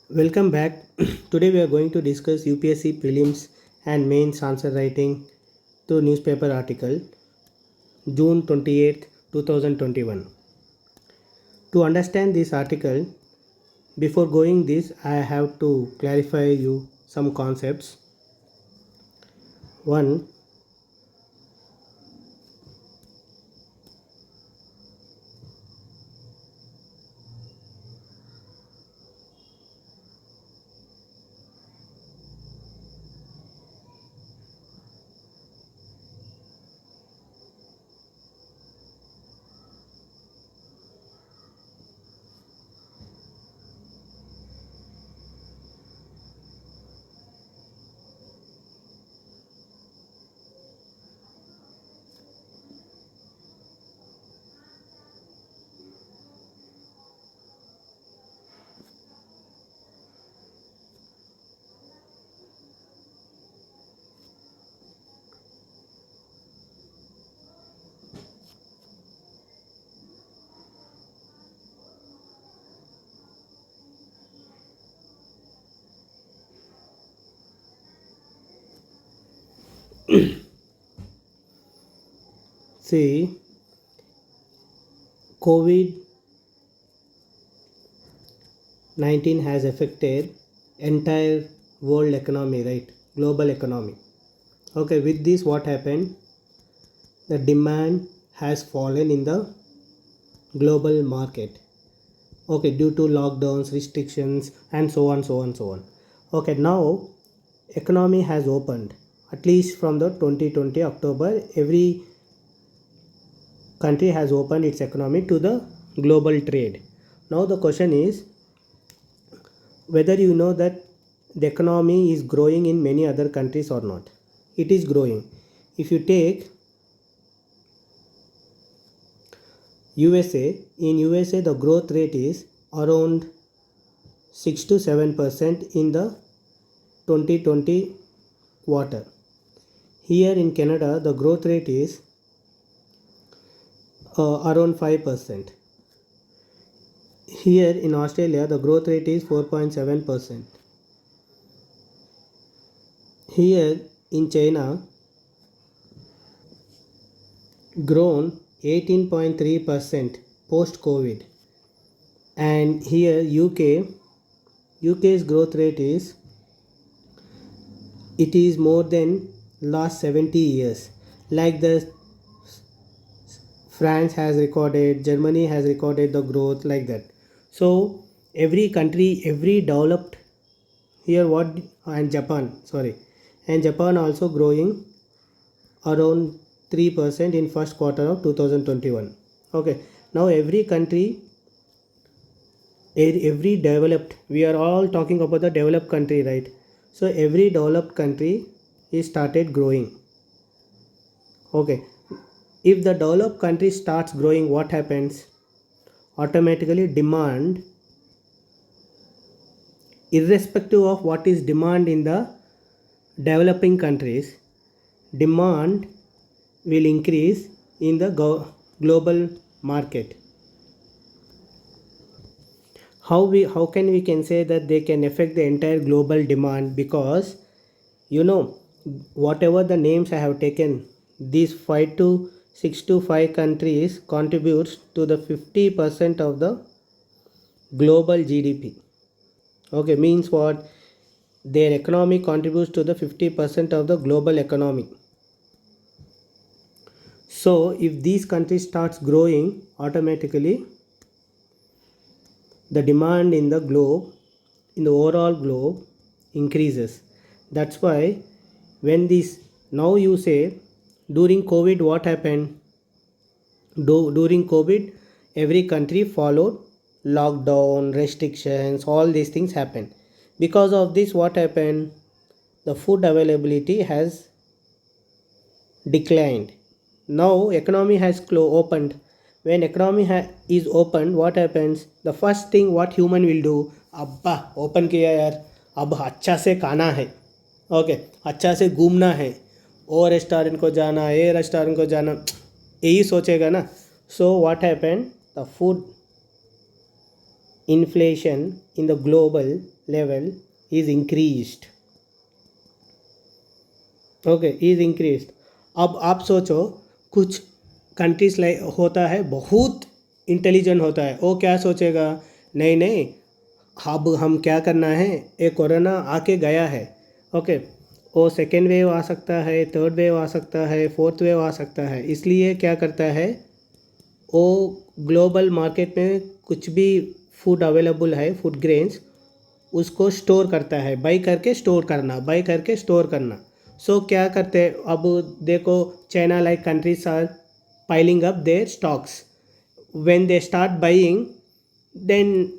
Welcome back. Today we are going to discuss UPSC prelims and mains answer writing to newspaper article June 28th, 2021. To understand this article, before going this I have to clarify you some concepts. One, see, COVID-19 has affected entire world economy, right? Global economy. Okay, with this what happened? The demand has fallen in the global market. Okay, due to lockdowns, restrictions, and so on, so on, so on. Okay, now economy has opened. At least from the 2020 October, every country has opened its economy to the global trade. Now the question is whether you know that the economy is growing in many other countries or not. It is growing. If you take USA, in USA the growth rate is around 6 to 7% in the 2020 quarter. Here in Canada, the growth rate is around 5%. Here in Australia, the growth rate is 4.7%. Here in China, grown 18.3% post COVID. And here UK's growth rate is it is more than last 70 years. Like the France has recorded, Germany has recorded the growth like that. So every country, every developed here what and Japan, sorry, and Japan also growing around 3% in first quarter of 2021. Okay, now every country, every developed, we are all talking about the developed country, right? So every developed country is started growing. Okay, if the developed country starts growing, what happens? Automatically demand, irrespective of what is demand in the developing countries, demand will increase in the global market. How can we can say that they can affect the entire global demand? Because you know, whatever the names I have taken, these 5 to 6 to 5 countries contributes to the 50% of the global GDP. Okay, means what? Their economy contributes to the 50% of the global economy. So if these countries starts growing, automatically the demand in the globe, in the overall globe, increases. That's why when this, now you say during COVID what happened? During COVID, every country followed lockdown, restrictions, all these things happened. Because of this, what happened? The food availability has declined. Now economy has opened. When economy is opened, what happens? The first thing what human will do, अब्बा open किया यार, अब अच्छा से खाना है, okay, अच्छा से घूमना है, ओ रेस्टोरेंट को जाना, ये रेस्टोरेंट को जाना, यही सोचेगा ना. So what happened? The food inflation in the global level is increased. Okay, is increase. अब आप सोचो, कुछ कंट्रीज लाइक होता है बहुत इंटेलिजेंट होता है, वो क्या सोचेगा, नहीं नहीं अब हम क्या करना है, एक कोरोना आके गया है, ओके, वो सेकेंड वेव आ सकता है, थर्ड वेव आ सकता है, फोर्थ वेव आ सकता है, इसलिए क्या करता है वो ग्लोबल मार्केट में कुछ भी फूड अवेलेबल है, फूड ग्रेन्स, उसको स्टोर करता है, बाई करके स्टोर करना, बाई करके स्टोर करना. सो क्या करते हैं, अब देखो China like countries are piling up their stocks. When they start buying, then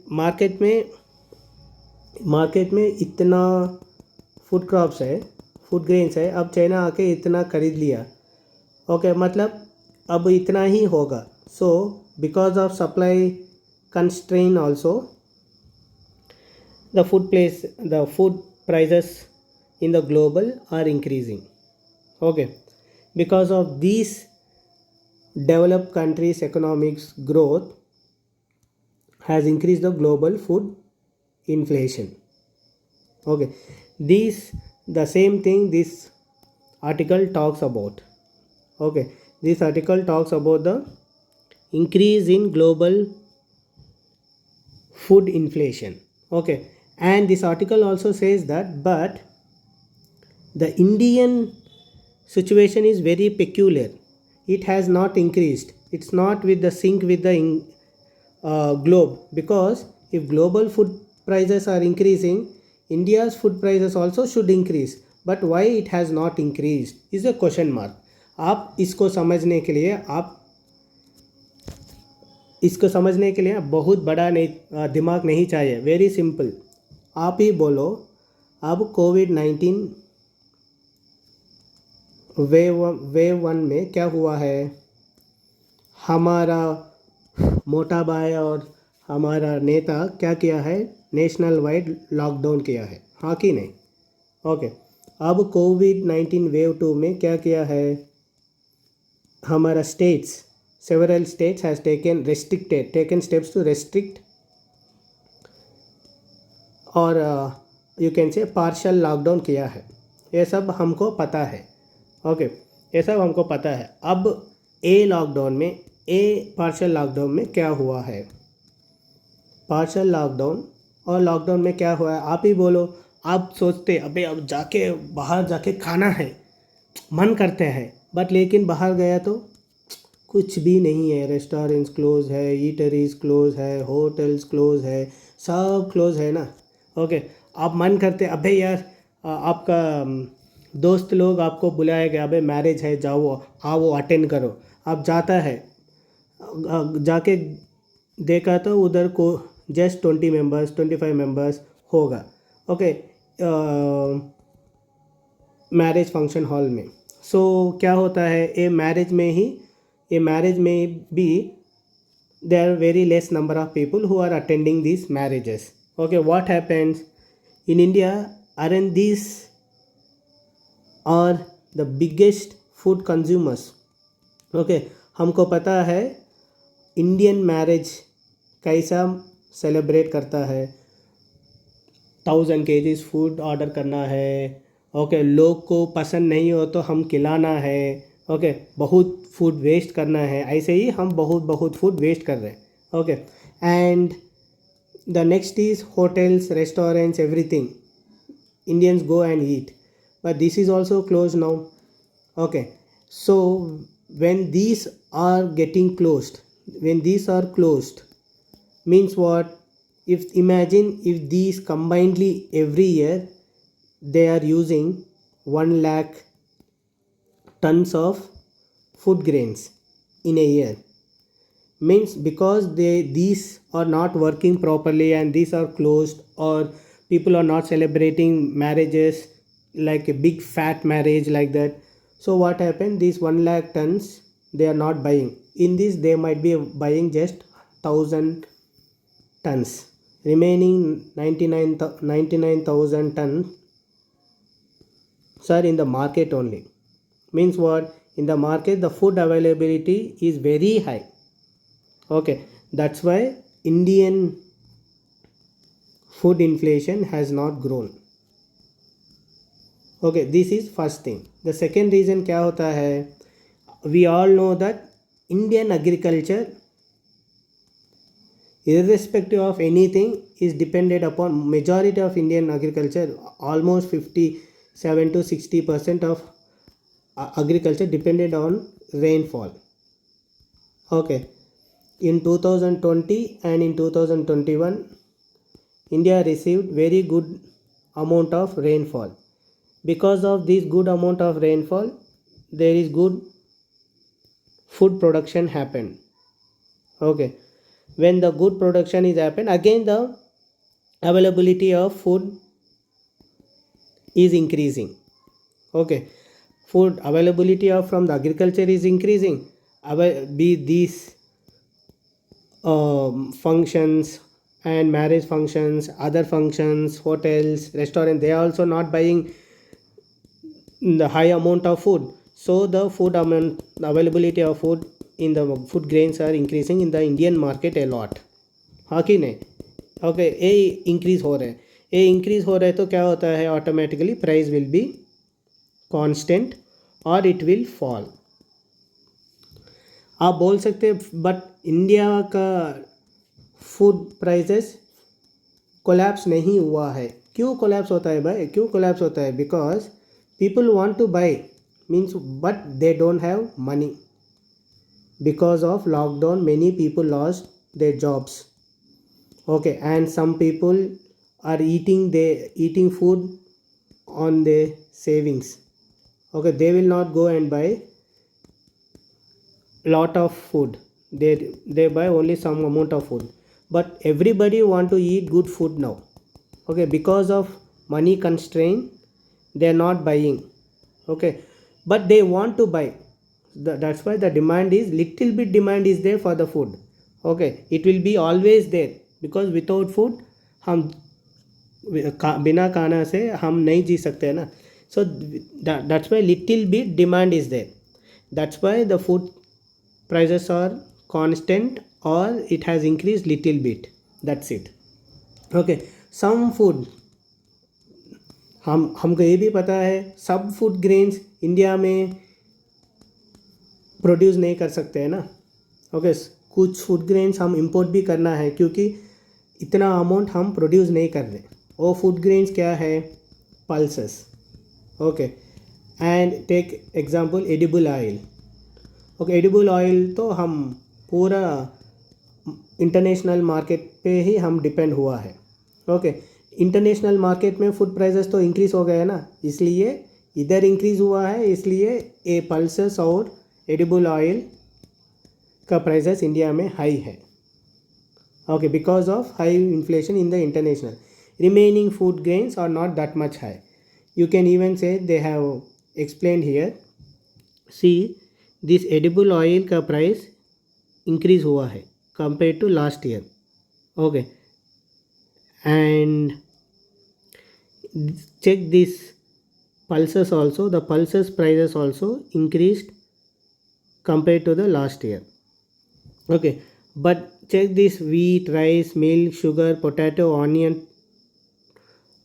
market में इतना फूड क्रॉप्स है, फूड ग्रेन्स है, अब चाइना आके इतना खरीद लिया, ओके, मतलब अब इतना ही होगा. So because of supply constrain also, the food prices in the global are increasing. Okay, because of these developed countries economics growth has increased the global food inflation. Okay, the same thing this article talks about. Okay, this article talks about the increase in global food inflation. Okay, and this article also says that, but the Indian situation is very peculiar. It has not increased, it's not with the sync with the globe, because if global food prices are increasing, India's food prices also should increase, but why it has not increased is a question mark. आप इसको समझने के लिए बहुत बड़ा नहीं दिमाग नहीं चाहिए, वेरी सिंपल. आप ही बोलो, अब कोविड-19 वेव 1 में क्या हुआ है, हमारा मोटा भाई और हमारा नेता क्या किया है, नेशनल वाइड लॉकडाउन किया है, हाँ कि नहीं. ओके, अब कोविड-19 वेव 2 में क्या किया है, हमारा several states has taken steps to restrict और you can say partial lockdown किया है. ये सब हमको पता है, ओके, ये सब हमको पता है. अब पार्शल लॉकडाउन में क्या हुआ है, पार्शल लॉकडाउन और लॉकडाउन में क्या हुआ है, आप ही बोलो. आप सोचते अबे अब बाहर जाके खाना है, मन करते हैं, बट लेकिन बाहर गया तो कुछ भी नहीं है, रेस्टोरेंट्स क्लोज है, ईटरीज क्लोज है, होटल्स क्लोज है, सब क्लोज है ना. ओके, आप मन करते अबे यार आपका दोस्त लोग आपको बुलाएगा, अबे मैरिज है, जाओ आओ अटेंड करो. आप जाता है, जाके देखा तो उधर को जस्ट 20 मेंबर्स 25 मेंबर्स होगा, ओके, मैरिज फंक्शन हॉल में. सो क्या होता है, ये मैरिज में भी there are very less number of people who are attending these marriages. Okay, what happens in India, aren't these are the biggest food consumers. Okay, हमको पता है इंडियन मैरिज कैसा सेलिब्रेट करता है, 1000 kgs फूड ऑर्डर करना है, okay, लोग को पसंद नहीं हो तो हम खिलाना है, ओके, बहुत फूड वेस्ट करना है, ऐसे ही हम बहुत फूड वेस्ट कर रहे हैं, okay. And the next is hotels, restaurants, everything Indians go and eat, but this is also close now. Okay, so when these are getting closed, when these are closed means what, imagine if these combinedly every year they are using 1 lakh tons of food grains in a year, means because these are not working properly and these are closed, or people are not celebrating marriages like a big fat marriage like that. So what happened, these 1 lakh tons they are not buying. In this they might be buying just 1000 tons, remaining 99,000 tons are in the market only. Means what, in the market the food availability is very high. Okay, that's why Indian food inflation has not grown. Okay, this is first thing. The second reason क्या होता है, we all know that Indian agriculture, irrespective of anything, is dependent upon, majority of Indian agriculture, almost 57 to 60% of agriculture depended on rainfall. Okay, in 2020 and in 2021 India received very good amount of rainfall. Because of this good amount of rainfall, there is good food production happened. Okay, when the good production is happened, again the availability of food is increasing. Okay, food availability of from the agriculture is increasing. Be these functions and marriage functions, other functions, hotels, restaurant, they are also not buying the high amount of food. So the food amount, the availability of food in the food grains are increasing in the Indian market a lot. हाँ कि नहीं? Okay, ये increase हो रहे हैं. ये increase हो रहे तो क्या होता है, automatically price will be constant और इट विल फॉल. आप बोल सकते हैं बट इंडिया का फूड प्राइसेस कोलैप्स नहीं हुआ है. क्यों कोलैप्स होता है भाई? क्यों कोलैप्स होता है? Because people want to buy, means, but they don't have money. Because of lockdown many people lost their jobs. Okay, and some people are eating food on their savings. Okay, they will not go and buy lot of food. They buy only some amount of food, but everybody want to eat good food now. Okay, because of money constraint they are not buying. Okay, but they want to buy. That's why the demand is, little bit demand is there for the food. Okay, it will be always there, because without food हम बिना खाना से हम नहीं जी सकते हैं ना. So that's why little bit demand is there. That's why the food prices are constant or it has increased little bit. That's it. Okay, some food, हमको ये भी पता है सब फूड ग्रेन्स इंडिया में प्रोड्यूस नहीं कर सकते हैं ना. ओके, कुछ फूड ग्रेन्स हम इंपोर्ट भी करना है क्योंकि इतना अमाउंट हम प्रोड्यूस नहीं कर रहे. वो फूड ग्रेन्स क्या है? Pulses. Okay, and take example edible oil. Okay, edible oil तो हम पूरा इंटरनेशनल मार्केट पे ही हम डिपेंड हुआ है. ओके, इंटरनेशनल मार्केट में फूड प्राइसेस तो इंक्रीज़ हो गए ना, इसलिए इधर इंक्रीज़ हुआ है, इसलिए ए पल्सेस और एडिबल ऑयल का प्राइसेस इंडिया में हाई है. Okay, because of high inflation in the international. Remaining food grains are not that much high. You can even say they have explained here. See, this edible oil का price increase हुआ है compare to last year. Okay, and check this pulses also, the pulses prices also increased compared to the last year. Okay, but check this wheat, rice, milk, sugar, potato, onion,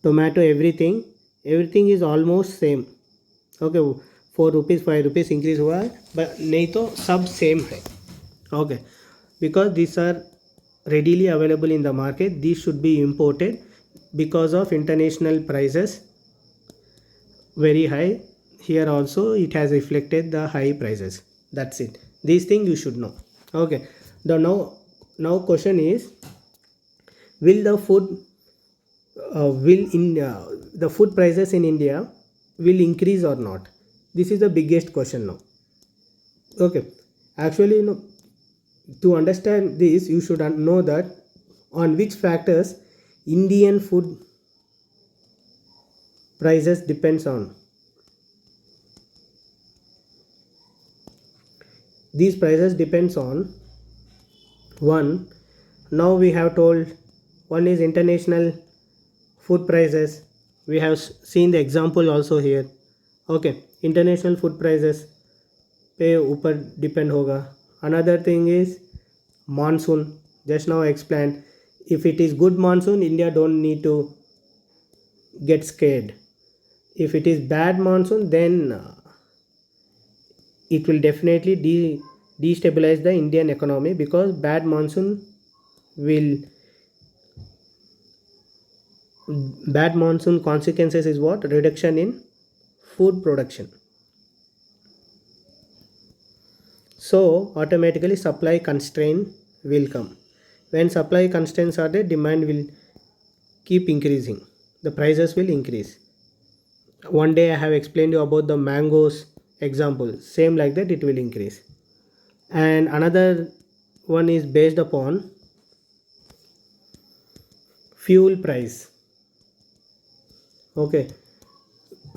tomato, everything is almost same. Okay, 4 rupees 5 rupees increase हुआ है, but नहीं तो सब same है. Okay, because these are readily available in the market, these should be imported. Because of international prices very high, here also it has reflected the high prices. That's it. These things you should know. Okay, the now question is, will the food prices in India will increase or not? This is the biggest question now. Okay, actually, to understand this, you should know that on which factors Indian food prices depends on. These prices depends on, one, now we have told, one is international food prices. We have seen the example also here. Okay, international food prices पे ऊपर depend होगा. Another thing is monsoon. Just now I explained, If it is good monsoon, India don't need to get scared. If it is bad monsoon, then it will definitely destabilize the Indian economy, because bad monsoon will bad monsoon consequences is what? Reduction in food production. So automatically supply constraint will come. When supply constraints are there, demand will keep increasing. The prices will increase. One day I have explained you about the mangoes example. Same like that, it will increase. And another one is based upon fuel price. Okay,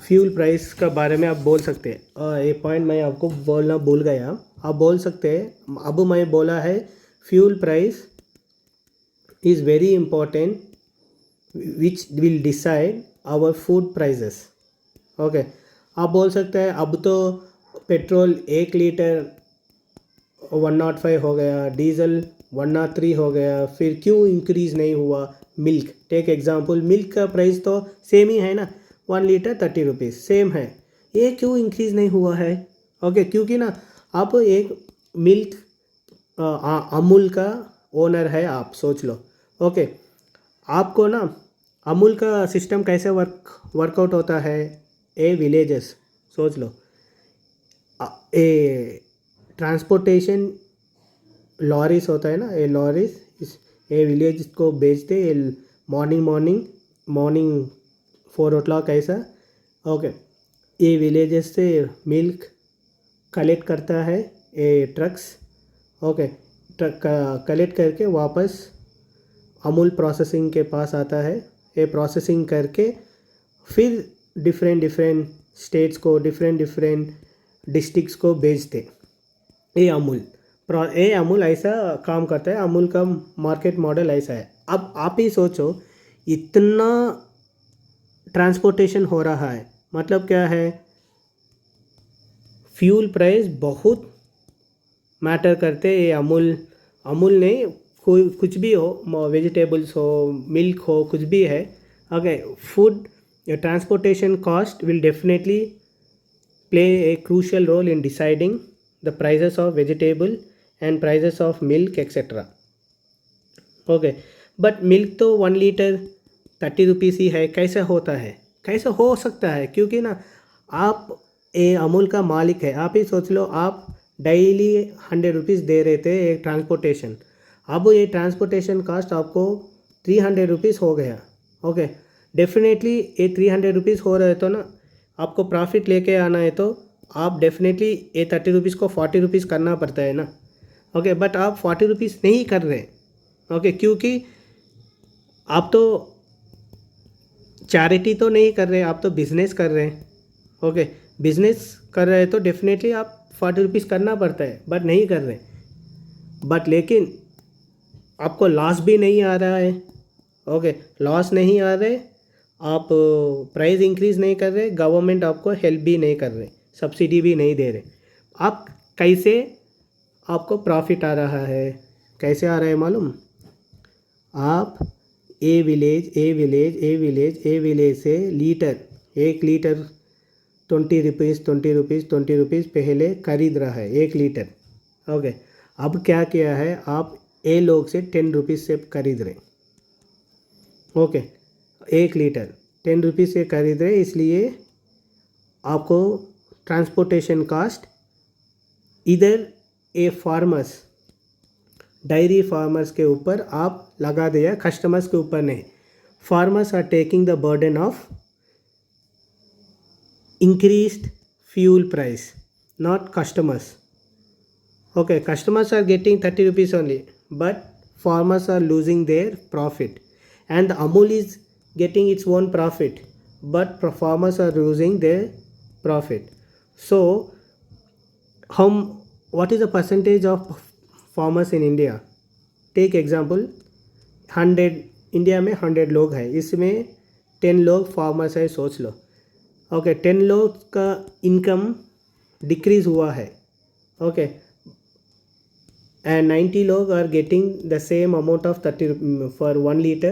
fuel price का बारे में आप बोल सकते हैं. ये point मैं आपको बोलना भूल गया. आप बोल सकते हैं, अब मैं बोला है fuel price is very important which will decide our food prices. Okay, आप बोल सकते हैं अब तो पेट्रोल 1 लीटर 105 हो गया, डीजल 103 हो गया, फिर क्यों इंक्रीज़ नहीं हुआ. मिल्क, टेक एग्जांपल, मिल्क का प्राइस तो सेम ही है ना, 1 लीटर 30 रुपीज़ सेम है. ये क्यों इंक्रीज़ नहीं हुआ है. ओके, क्योंकि ना आप एक मिल्क अमूल का ओनर है, आप सोच लो. ओके, आपको ना अमूल का सिस्टम कैसे वर्कआउट होता है. ए विलेजेस सोच लो, ए ट्रांसपोर्टेशन लॉरीज होता है ना, ये लॉरीज ये विलेज को बेचते. मॉर्निंग 4 o'clock ऐसा. ओके, ये विलेजेस से मिल्क कलेक्ट करता है ये ट्रक्स. ओके, ट्रक कलेक्ट करके वापस अमूल प्रोसेसिंग के पास आता है. ये प्रोसेसिंग करके फिर डिफरेंट स्टेट्स को, डिफरेंट डिस्ट्रिक्ट्स को बेचते. ये अमूल ऐसा काम करता है. अमूल का मार्केट मॉडल ऐसा है. अब आप ही सोचो, इतना ट्रांसपोर्टेशन हो रहा है, मतलब क्या है, फ्यूल प्राइस बहुत मैटर करते. ये अमूल नहीं, कोई कुछ भी हो, वेजिटेबल्स हो, मिल्क हो, कुछ भी है. Okay, food transportation cost will definitely play a crucial role in deciding the prices of vegetable and prices of milk etc. Okay, but milk तो 1 लीटर 30 रुपीज़ ही है. कैसे होता है, कैसे हो सकता है. क्योंकि ना आप ये अमूल का मालिक है. आप ही सोच लो, आप डेली 100 रुपीज़ दे रहे थे एक ट्रांसपोर्टेशन. अब ये ट्रांसपोर्टेशन कास्ट आपको 300 रुपीज़ हो गया. ओके, डेफिनेटली ये 300 रुपीज़ हो रहे, तो ना आपको प्रॉफिट लेके आना है, तो आप डेफिनेटली ये 30 रुपीज़ को 40 रुपीज़ करना पड़ता है ना. ओके, बट आप 40 रुपीज़ नहीं कर रहे. ओके, क्योंकि आप तो चैरिटी तो नहीं कर रहे, आप तो बिज़नेस कर रहे हैं. ओके, बिज़नेस कर रहे हैं तो डेफिनेटली आप 40 रुपीज़ करना पड़ता है, बट नहीं कर रहे. बट लेकिन आपको लॉस भी नहीं आ रहा है. ओके, लॉस नहीं आ रहे, आप प्राइस इंक्रीज़ नहीं कर रहे, गवर्नमेंट आपको हेल्प भी नहीं कर रहे, सब्सिडी भी नहीं दे रहे. आप कैसे आपको प्रॉफिट आ रहा है. कैसे आ रहा है मालूम. आप ए विलेज से लीटर 1 लीटर 20 रुपीज़ पहले खरीद रहा है 1 लीटर. ओके, अब क्या किया है, आप ए लोग से 10 रुपीज़ से खरीद रहे. ओके, 1 लीटर 10 रुपीज़ से खरीद रहे, इसलिए आपको ट्रांसपोर्टेशन कास्ट इधर ए फार्मर्स, डायरी फार्मर्स के ऊपर आप लगा दिया, कस्टमर्स के ऊपर नहीं. Farmers are taking the burden of increased fuel price, not customers. Okay, customers are getting 30 rupees only, but farmers are losing their profit, and Amul is getting its own profit, but farmers are losing their profit. So what is the percentage of farmers in India? Take example, 100 India में 100 लोग हैं, इसमें 10 लोग farmers है, सोच लो. Okay, 10 लोग का income decrease हुआ है. Okay, and 90 log are getting the same amount of 30 for 1 liter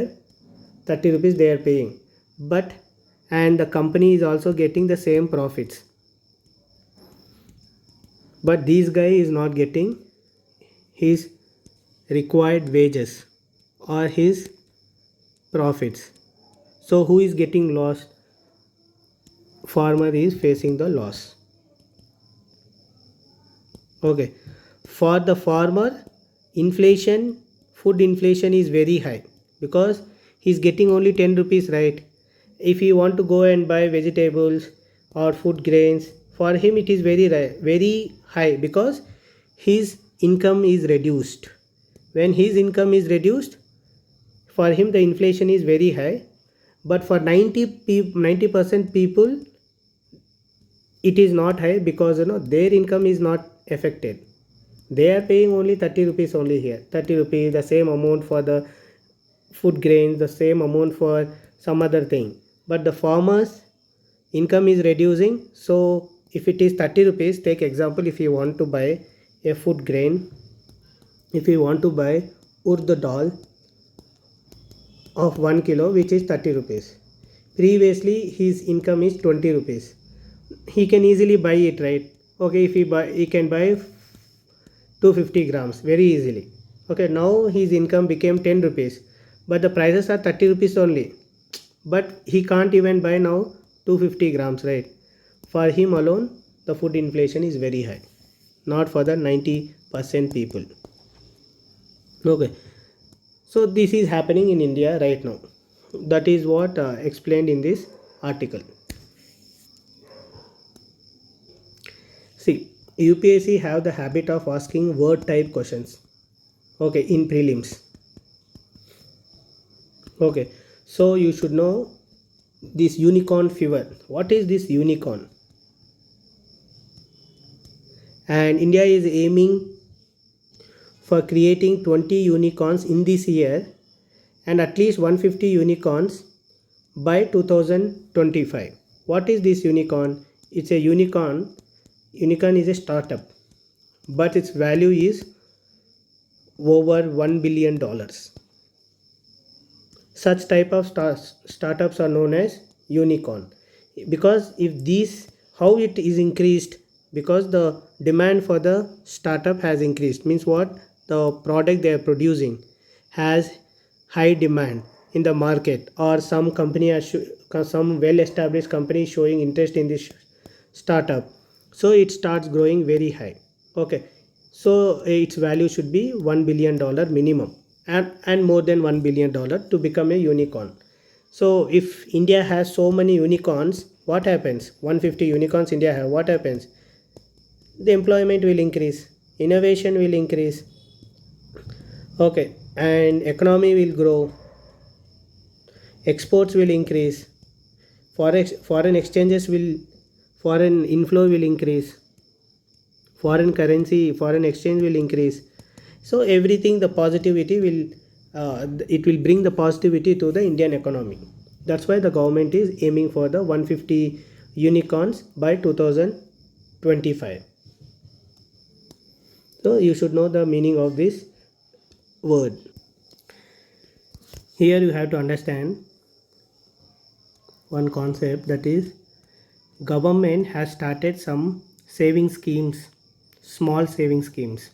30 rupees they are paying, but and the company is also getting the same profits, but this guy is not getting his required wages or his profits. So who is getting lost? Farmer is facing the loss. Okay, for the farmer, inflation, food inflation is very high because he's getting only 10 rupees, right? If he want to go and buy vegetables or food grains, for him it is very high because his income is reduced. When his income is reduced, for him the inflation is very high, but for 90% people it is not high because their income is not affected. They are paying only 30 rupees only here, 30 rupees, the same amount for the food grains, the same amount for some other thing, but the farmers income is reducing. So if it is 30 rupees, take example, if you want to buy a food grain, if you want to buy urd dal of 1 kilo which is 30 rupees, previously his income is 20 rupees, he can easily buy it, right? Okay, if he can buy 250 grams very easily. Okay, now his income became 10 rupees, but the prices are 30 rupees only, but he can't even buy now 250 grams, right? For him alone the food inflation is very high, not for the 90% people. Okay, so this is happening in India right now. That is what explained in this article. See, UPSC have the habit of asking word type questions, okay, in prelims. Okay, so you should know this unicorn fever. What is this unicorn? And India is aiming for creating 20 unicorns in this year and at least 150 unicorns by 2025. What is this unicorn? It's a unicorn. Unicorn is a startup, but its value is over $1 billion. Such type of startups are known as unicorn, because if these, how it is increased, because the demand for the startup has increased, means what, the product they are producing has high demand in the market, or some company some well established company is showing interest in this startup, so it starts growing very high. Okay, so its value should be $1 billion minimum, and more than $1 billion to become a unicorn. So if India has so many unicorns, what happens? 150 unicorns India have, what happens? The employment will increase, innovation will increase, okay, and economy will grow, exports will increase, foreign exchanges will, foreign inflow will increase, foreign currency, foreign exchange will increase. So everything, the positivity will, it will bring the positivity to the Indian economy. That's why the government is aiming for the 150 unicorns by 2025. So you should know the meaning of this word. Here you have to understand one concept, that is government has started some saving schemes, small saving schemes,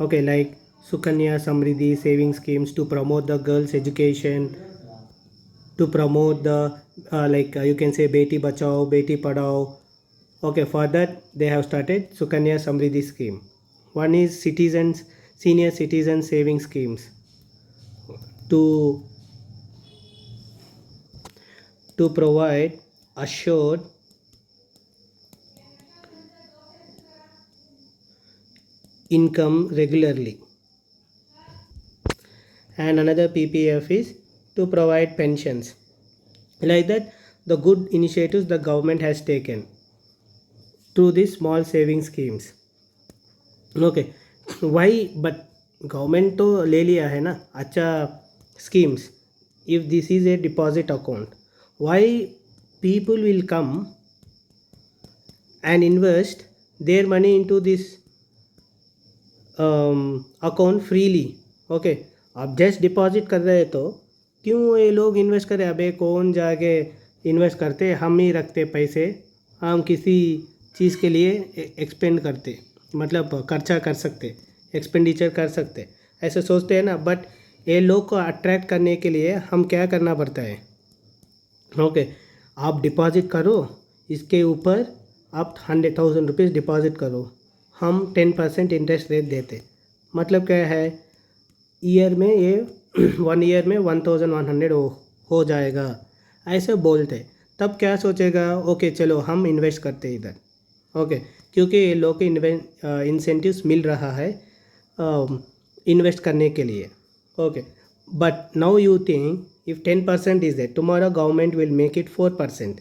okay, like Sukanya Samriddhi saving schemes to promote the girls education, to promote the you can say Beti Bachao, Beti Padhao. Okay, for that they have started Sukanya Samriddhi scheme. One is citizens, senior citizen saving schemes to provide assured income regularly. And another PPF is to provide pensions. Like that, the good initiatives the government has taken through these small saving schemes. Okay, why? But government तो ले लिया है ना अच्छा schemes. If this is a deposit account, why people will come and invest their money into this account freely. Okay, आप just deposit कर रहे तो क्यों ये लोग इन्वेस्ट करें? अबे कौन जाके इन्वेस्ट करते, हम ही रखते पैसे, हम किसी चीज़ के लिए एक्सपेंड करते, मतलब खर्चा कर सकते, एक्सपेंडिचर कर सकते, ऐसे सोचते हैं ना। बट ये लोग को अट्रैक्ट करने के लिए हम क्या करना पड़ता है? ओके, आप डिपॉजिट करो, इसके ऊपर आप 100,000 रुपीज़ डिपॉजिट करो, हम 10% इंटरेस्ट रेट देते। मतलब क्या है, ईयर में ये 1 ईयर में 1,100 हो जाएगा, ऐसे बोलते। तब क्या सोचेगा? ओके चलो हम इन्वेस्ट करते इधर। ओके, क्योंकि ये लोग के इंसेंटिव्स मिल रहा है इन्वेस्ट करने के लिए। Okay, but now you think if 10% is there, tomorrow government will make it 4%.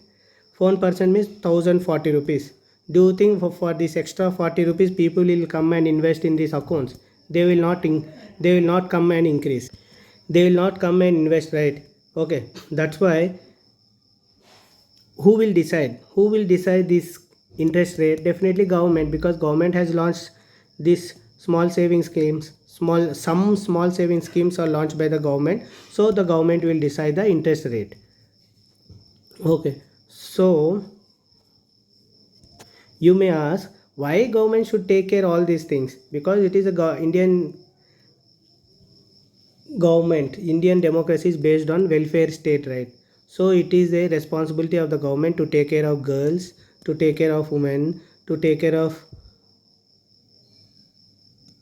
4% means 1,040 rupees. Do you think for this extra 40 rupees people will come and invest in these accounts? They will not they will not come and increase, they will not come and invest, right? Okay, that's why who will decide this interest rate? Definitely government, because government has launched this small saving schemes. Some small saving schemes are launched by the government, so the government will decide the interest rate. Okay, so you may ask why government should take care all these things? Because it is a Indian government, Indian democracy is based on welfare state, right? So it is a responsibility of the government to take care of girls, to take care of women, to take care of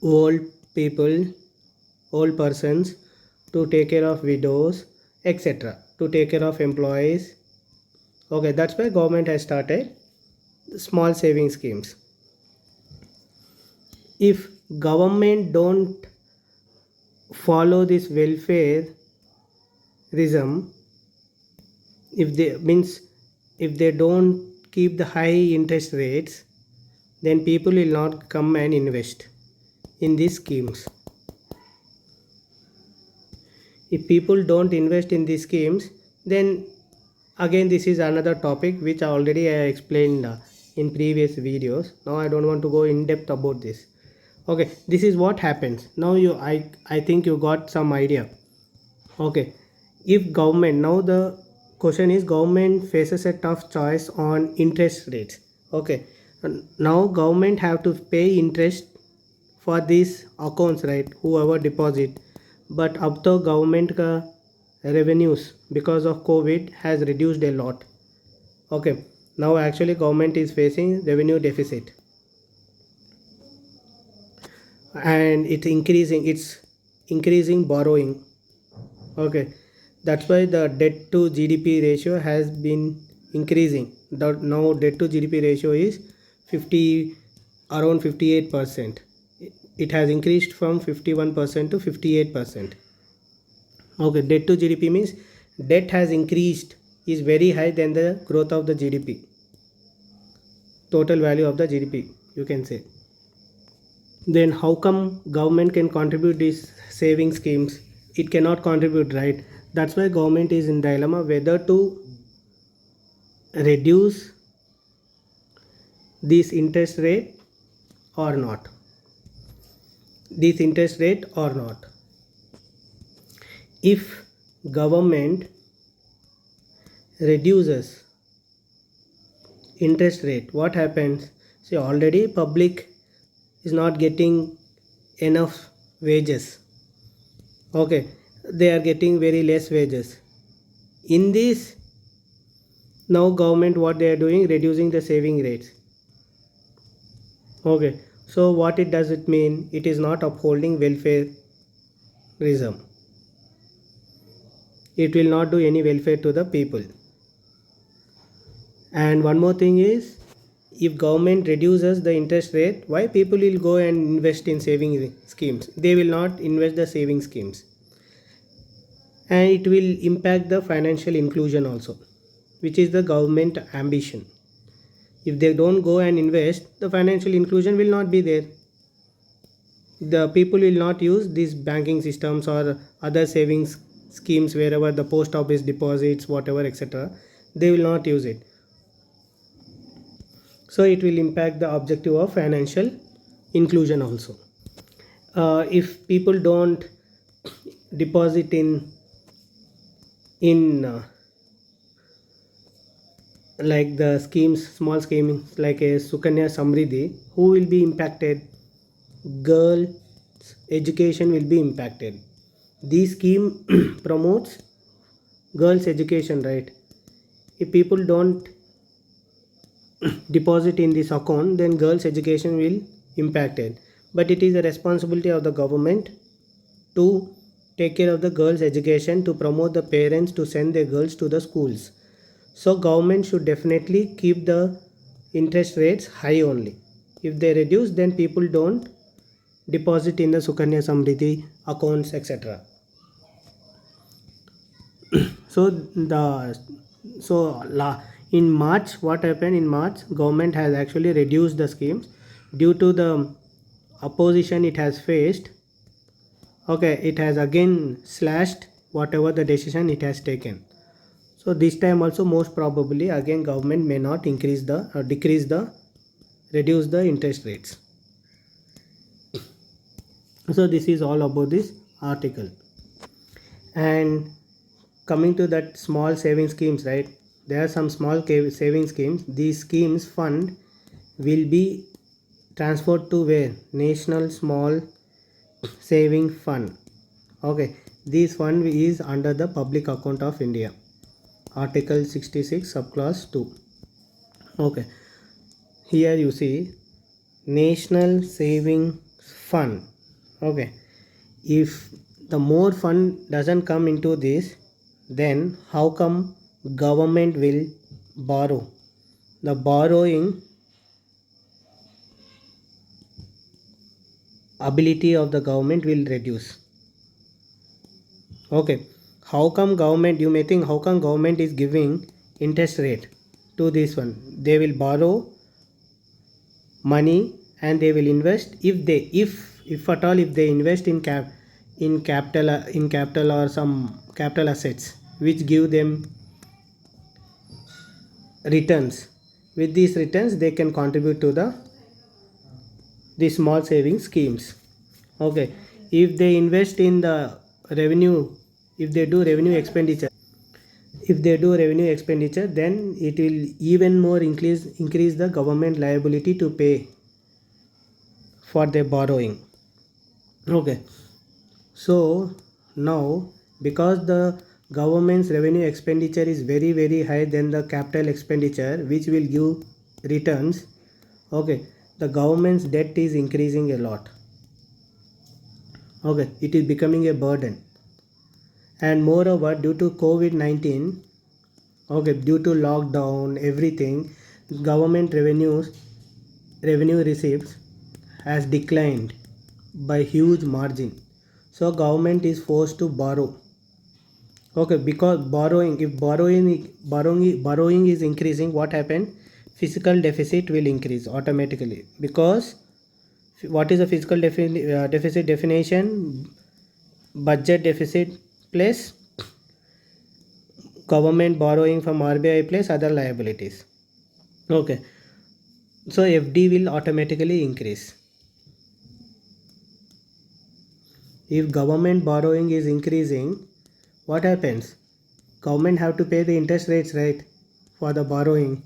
old people, old persons, to take care of widows, etc., to take care of employees. Okay, that's why government has started small saving schemes. If government don't follow this welfareism, if they don't keep the high interest rates, then people will not come and invest in these schemes. If people don't invest in these schemes, then again this is another topic which I already explained in previous videos. Now I don't want to go in depth about this. Okay, this is what happens. Now I think you got some idea. Okay, if government, now the question is, government faces a tough choice on interest rates. Okay, and now government have to pay interest for these accounts, right? Whoever deposit, but अब तो government का revenues because of COVID has reduced a lot. Okay, now actually government is facing revenue deficit, and it's increasing borrowing. Okay, that's why the debt to GDP ratio has been increasing. Now debt to GDP ratio is 50, around 58%. It has increased from 51% to 58%. Okay, debt to GDP means debt has increased, is very high than the growth of the GDP, total value of the GDP, you can say. Then how come government can contribute these saving schemes? It cannot contribute, right? That's why government is in dilemma whether to reduce this interest rate or not. This interest rate or not. If government reduces interest rate, what happens? See, already public is not getting enough wages. Okay, they are getting very less wages. In this, now government, what they are doing, reducing the saving rates. Okay, so what it does it mean? It is not upholding welfareism. It will not do any welfare to the people. And one more thing is, if government reduces the interest rate, why people will go and invest in saving schemes? They will not invest the saving schemes, and it will impact the financial inclusion also, which is the government ambition. If they don't go and invest, the financial inclusion will not be there. The people will not use these banking systems or other savings schemes, wherever the post office deposits, whatever, etc. They will not use it. So it will impact the objective of financial inclusion also. if people don't deposit in like the schemes, small schemes like a Sukanya Samriddhi, who will be impacted? Girls' education will be impacted. This scheme promotes girls' education, right? If people don't deposit in this account, then girls' education will impacted. But it is a responsibility of the government to take care of the girls' education, to promote the parents to send their girls to the schools. So government should definitely keep the interest rates high only. If they reduce, then people don't deposit in the Sukanya Samriddhi accounts, etc. So in March, what happened in March? Government has actually reduced the schemes due to the opposition it has faced. Okay, it has again slashed whatever the decision it has taken. So this time also most probably again government may not increase the or decrease the reduce the interest rates. So this is all about this article. And coming to that small saving schemes, right? There are some small saving schemes. These schemes fund will be transferred to where? National Small Saving Fund. Okay, this fund is under the Public Account of India, Article 66 subclass 2. Okay, here you see National Saving Fund. Okay, if the more fund doesn't come into this, then how come government will borrow? The borrowing ability of the government will reduce. Okay, how come government, you may think how come government is giving interest rate to this one? They will borrow money and they will invest. If at all if they invest in capital or some capital assets which give them returns, with these returns they can contribute to the small saving schemes. Okay, if they invest in the revenue, if they do revenue expenditure, then it will even more increase the government liability to pay for their borrowing. Okay, so now because the government's revenue expenditure is very high than the capital expenditure which will give returns, okay, the government's debt is increasing a lot. Okay, it is becoming a burden. And moreover, due to COVID-19, okay, due to lockdown, everything, government revenue receipts has declined by huge margin. So government is forced to borrow. Okay, because borrowing is increasing, what happened? Fiscal deficit will increase automatically. Because what is the fiscal deficit definition? Budget deficit plus government borrowing from RBI plus other liabilities. Okay, so FD will automatically increase. If government borrowing is increasing, what happens? Government have to pay the interest rates, right, for the borrowing.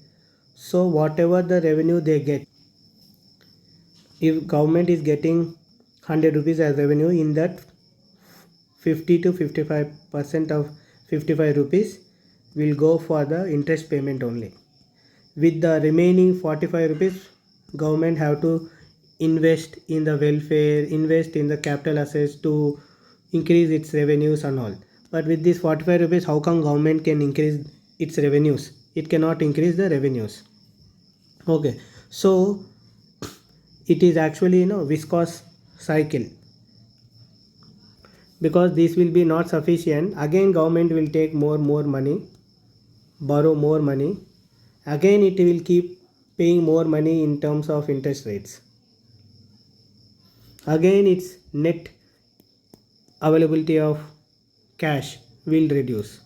So whatever the revenue they get, if government is getting 100 rupees as revenue, in that 50 to 55% of 55 rupees will go for the interest payment only. With the remaining 45 rupees, government have to invest in the welfare, invest in the capital assets to increase its revenues and all. But with this 45 rupees, how come government can increase its revenues? It cannot increase the revenues. Okay, so it is actually viscous cycle. Because this will be not sufficient, again government will take more money, borrow more money, again it will keep paying more money in terms of interest rates. Again its net availability of cash will reduce,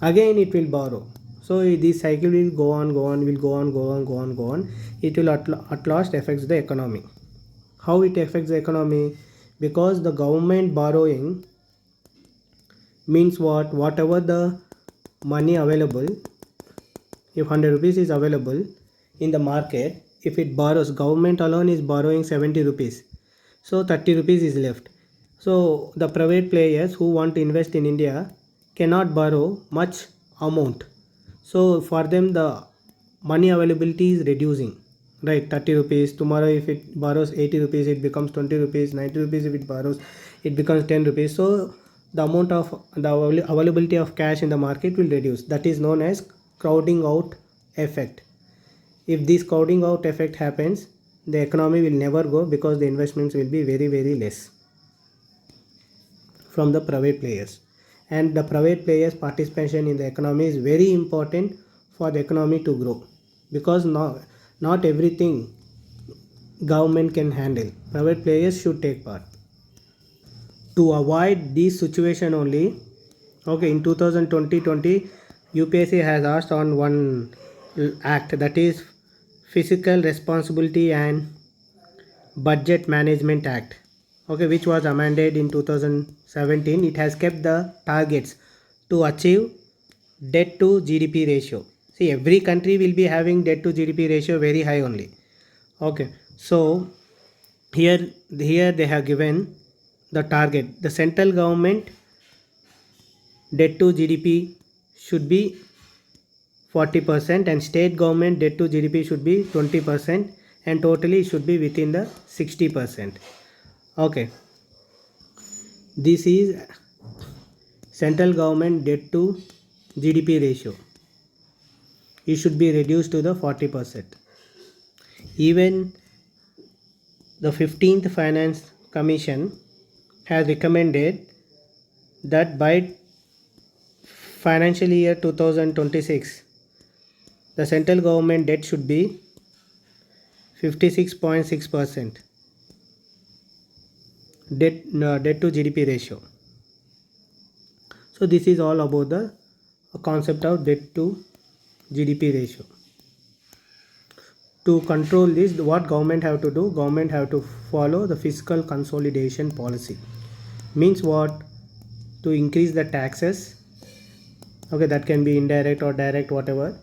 again it will borrow. So this cycle will go on, it will at last affects the economy. How it affects the economy? because the government borrowing means what? Whatever the money available, if 100 rupees is available in the market, if it borrows, government alone is borrowing 70 rupees, so 30 rupees is left. So the private players who want to invest in India cannot borrow much amount, so for them the money availability is reducing, right? 30 rupees, tomorrow if it borrows 80 rupees, it becomes 20 rupees, 90 rupees if it borrows, it becomes 10 rupees. So the amount of the availability of cash in the market will reduce. That is known as crowding out effect. If this crowding out effect happens, the economy will never go, because the investments will be very very less from the private players, and the private players participation in the economy is very important for the economy to grow, because not everything government can handle. Private players should take part. To avoid this situation only, okay, in 2020 UPSC has asked on one act, that is Fiscal Responsibility and Budget Management Act, okay, which was amended in 2017. It has kept the targets to achieve debt to GDP ratio. See, every country will be having debt to GDP ratio very high only. Okay, so here they have given the target. The central government debt to GDP should be 40%, and state government debt to GDP should be 20%, and totally it should be within the 60%. Okay, this is central government debt to GDP ratio. It should be reduced to the 40%. Even the 15th Finance Commission has recommended that by financial year 2026, the central government debt should be 56.6% debt to GDP ratio. So this is all about the concept of debt to GDP ratio. To control this, what government have to do? Government have to follow the fiscal consolidation policy. Means what? To increase the taxes. Okay, that can be indirect or direct, whatever.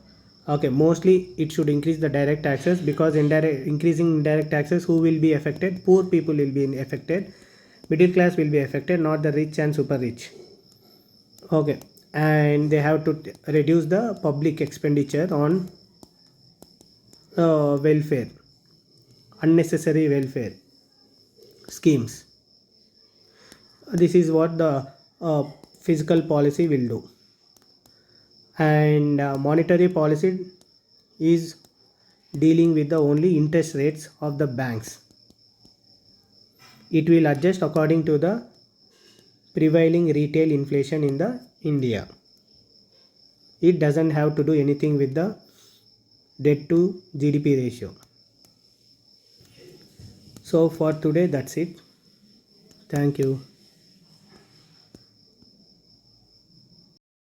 Okay, mostly it should increase the direct taxes, because increasing indirect taxes, who will be affected? Poor people will be affected. Middle class will be affected, not the rich and super rich. Okay, and they have to reduce the public expenditure on welfare, unnecessary welfare schemes. This is what the fiscal policy will do. And monetary policy is dealing with the only interest rates of the banks. It will adjust according to the prevailing retail inflation in the India. It doesn't have to do anything with the debt to GDP ratio. So for today, that's it. Thank you.